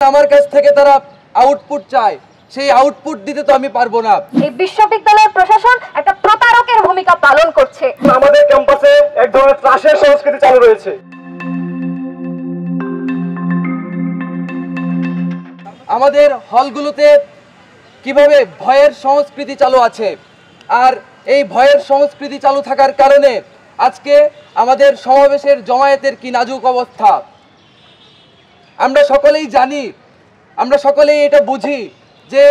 আমার কাছ থেকে তারা আউটপুট চায়, সেই আউটপুট দিতে তো আমি পারবো না। এই বিশ্ববিদ্যালয়ের প্রশাসন একটা প্রতারকের ভূমিকা পালন করছে। আমাদের ক্যাম্পাসে এক ধরনের ত্রাসের সংস্কৃতি চালু রয়েছে। আমাদের হলগুলোতে কিভাবে ভয়ের সংস্কৃতি চালু আছে, আর এই ভয়ের সংস্কৃতি চালু থাকার কারণে আজকে আমাদের সমাবেশের জমায়েতের কি নাজুক অবস্থা। আমরা সকলেই জানি, আমরা সকলেই এটা বুঝি যে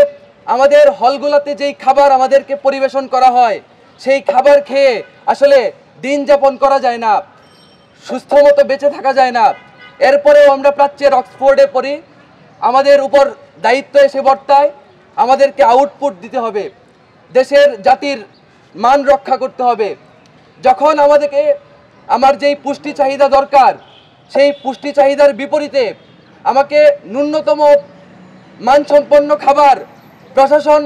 আমাদের হলগুলোতে যেই খাবার আমাদেরকে পরিবেশন করা হয়, সেই খাবার খেয়ে আসলে দিন যাপন করা যায় না, সুস্থ মতো বেঁচে থাকা যায় না। এরপরেও আমরা প্রাচ্যের অক্সফোর্ডে পড়ি, আমাদের উপর দায়িত্ব এসে বর্তায়, আমাদেরকে আউটপুট দিতে হবে, দেশের জাতির মান রক্ষা করতে হবে। যখন আমাদেরকে আমার যেই পুষ্টি চাহিদা দরকার, সেই পুষ্টি চাহিদার বিপরীতে আমাকে ন্যূনতম মানসম্পন্ন খাবার প্রশাসন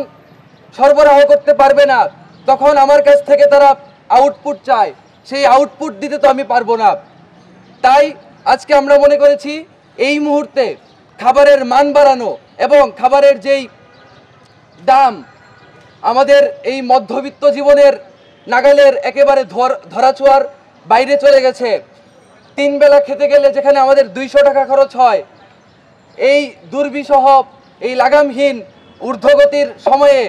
সরবরাহ করতে পারবে না, তখন আমার কাছ থেকে তারা আউটপুট চায়, সেই আউটপুট দিতে তো আমি পারবো না। তাই আজকে আমরা মনে করেছি এই মুহূর্তে খাবারের মান বাড়ানো এবং খাবারের যেই দাম আমাদের এই মধ্যবিত্ত জীবনের নাগালের একেবারে ধরাছোঁয়ার বাইরে চলে গেছে। 3 বেলা খেতে গেলে যেখানে আমাদের 200 টাকা খরচ হয়, এই দুর্বিষহ এই লাগামহীন ঊর্ধ্বগতির সময়ে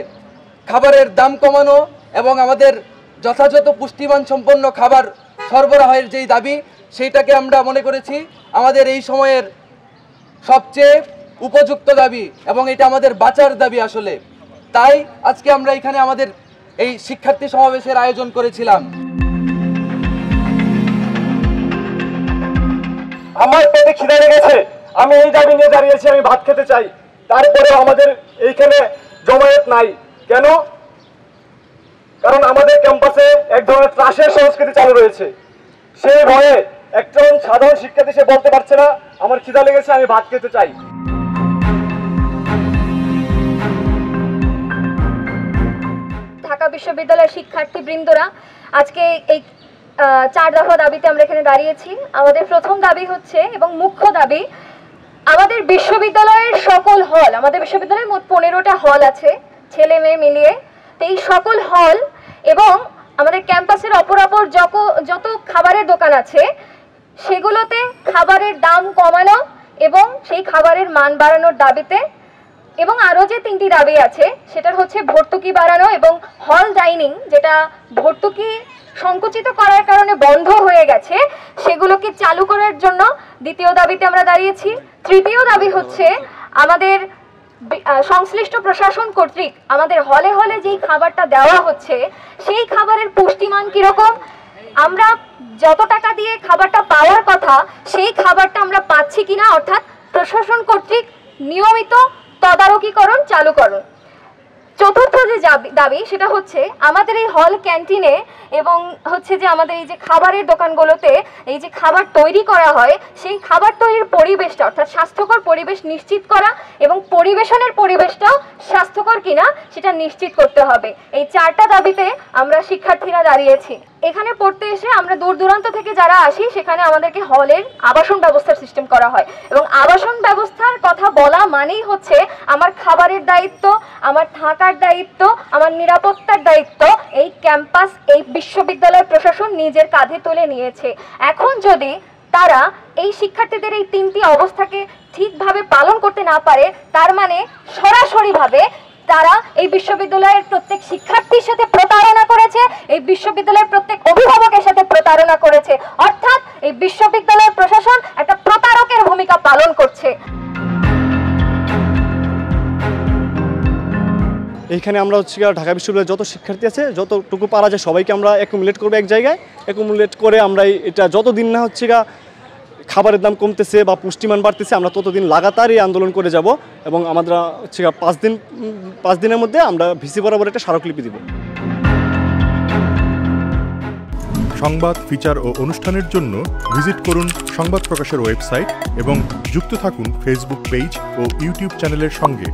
খাবারের দাম কমানো এবং আমাদের যথাযথ পুষ্টিমান সম্পন্ন খাবার সরবরাহের যেই দাবি, সেইটাকে আমরা মনে করেছি আমাদের এই সময়ের সবচেয়ে উপযুক্ত দাবি এবং এটা আমাদের বাঁচার দাবি আসলে। তাই আজকে আমরা এখানে আমাদের এই শিক্ষার্থী সমাবেশের আয়োজন করেছিলাম। আমার পেটে খিদে লেগেছে, আমি এই দাবি নিয়ে দাঁড়িয়েছি, আমি ভাত খেতে চাই। তারপরেও আমাদের এইখানে জমায়েত নাই কেন? কারণ আমাদের ক্যাম্পাসে এক ধরনের ত্রাসের সংস্কৃতি চালু রয়েছে। সেই ভয়ে একজন সাধারণ শিক্ষার্থী সে বলতে পারছে না আমার খিদা লেগেছে, আমি ভাত খেতে চাই। ঢাকা বিশ্ববিদ্যালয়ের শিক্ষার্থীবৃন্দরা আজকে এই 4 দফা দাবিতে আমরা এখানে দাঁড়িয়েছি। আমাদের প্রথম দাবি হচ্ছে এবং মুখ্য দাবি, আমাদের বিশ্ববিদ্যালয়ের সকল হল, আমাদের বিশ্ববিদ্যালয়ে মোট 15টা হল আছে ছেলে মেয়ে মিলিয়ে, তো এই সকল হল এবং আমাদের ক্যাম্পাসের অপরাপর যত খাবারের দোকান আছে সেগুলোতে খাবারের দাম কমানো এবং সেই খাবারের মান বাড়ানোর দাবিতে, এবং আরও যে 3টি দাবি আছে সেটার হচ্ছে ভর্তুকি বাড়ানো এবং হল ডাইনিং, যেটা ভর্তুকি সংকুচিত করার কারণে বন্ধ হয়ে গেছে, সেগুলোকে চালু করার জন্য দ্বিতীয় দাবিতে আমরা দাঁড়িয়েছি। তৃতীয় দাবি হচ্ছে আমাদের সংশ্লিষ্ট প্রশাসন কর্তৃক আমাদের হলে হলে যেই খাবারটা দেওয়া হচ্ছে সেই খাবারের পুষ্টিমান কীরকম, আমরা যত টাকা দিয়ে খাবারটা পাওয়ার কথা সেই খাবারটা আমরা পাচ্ছি কিনা, অর্থাৎ প্রশাসন কর্তৃক নিয়মিত তদারকিকরণ চালুকরণ। চতুর্থ যে দাবি সেটা হচ্ছে আমাদের এই হল ক্যান্টিনে এবং হচ্ছে যে আমাদের এই যে খাবারের দোকানগুলোতে এই যে খাবার তৈরি করা হয়, সেই খাবার তৈরির পরিবেশটা অর্থাৎ স্বাস্থ্যকর পরিবেশ নিশ্চিত করা এবং পরিবেশনের পরিবেশটাও স্বাস্থ্যকর কিনা সেটা নিশ্চিত করতে হবে। এই 4টা দাবিতে আমরা শিক্ষার্থীরা দাঁড়িয়েছি। এখানে পড়তে এসে আমরা দূর দূরান্ত থেকে যারা আসি সেখানে আমাদেরকে হলের আবাসন ব্যবস্থার সিস্টেম করা হয় এবং আবাসন ব্যবস্থার কথা বলা মানেই হচ্ছে আমার খাবারের দায়িত্ব, আমার থাকার দায়িত্ব, আমার নিরাপত্তার দায়িত্ব এই ক্যাম্পাস, এই বিশ্ববিদ্যালয় প্রশাসন নিজের কাঁধে তুলে নিয়েছে। এখন যদি তারা এই শিক্ষার্থীদের এই 3টি অবস্থাকে ঠিকভাবে পালন করতে না পারে, তার মানে সরাসরিভাবে তারা এই বিশ্ববিদ্যালয়ের প্রত্যেক শিক্ষার্থীর সাথে প্রতারণা করেছে, এই বিশ্ববিদ্যালয়ের প্রত্যেক অভিভাবকের সাথে প্রতারণা করেছে, অর্থাৎ এই বিশ্ববিদ্যালয়ের প্রশাসন একটা প্রতারকের ভূমিকা পালন করছে। এইখানে আমরা হচ্ছে ঢাকা বিশ্ববিদ্যালয়ের যত শিক্ষার্থী আছে যতটুকু পারা যায় সবাইকে আমরা অ্যাকুমুলেট করবো এক জায়গায়। অ্যাকুমুলেট করে আমরা এটা যতদিন না হচ্ছে খাবারের দাম কমতেছে বা পুষ্টিমান বাড়তেছে আমরা ততদিন লাগাতার এই আন্দোলন করে যাব এবং আমরা হচ্ছে 5 দিনের মধ্যে আমরা ভিসি বরাবর একটা স্মারকলিপি দিব। সংবাদ, ফিচার ও অনুষ্ঠানের জন্য ভিজিট করুন সংবাদ প্রকাশের ওয়েবসাইট এবং যুক্ত থাকুন ফেসবুক পেজ ও ইউটিউব চ্যানেলের সঙ্গে।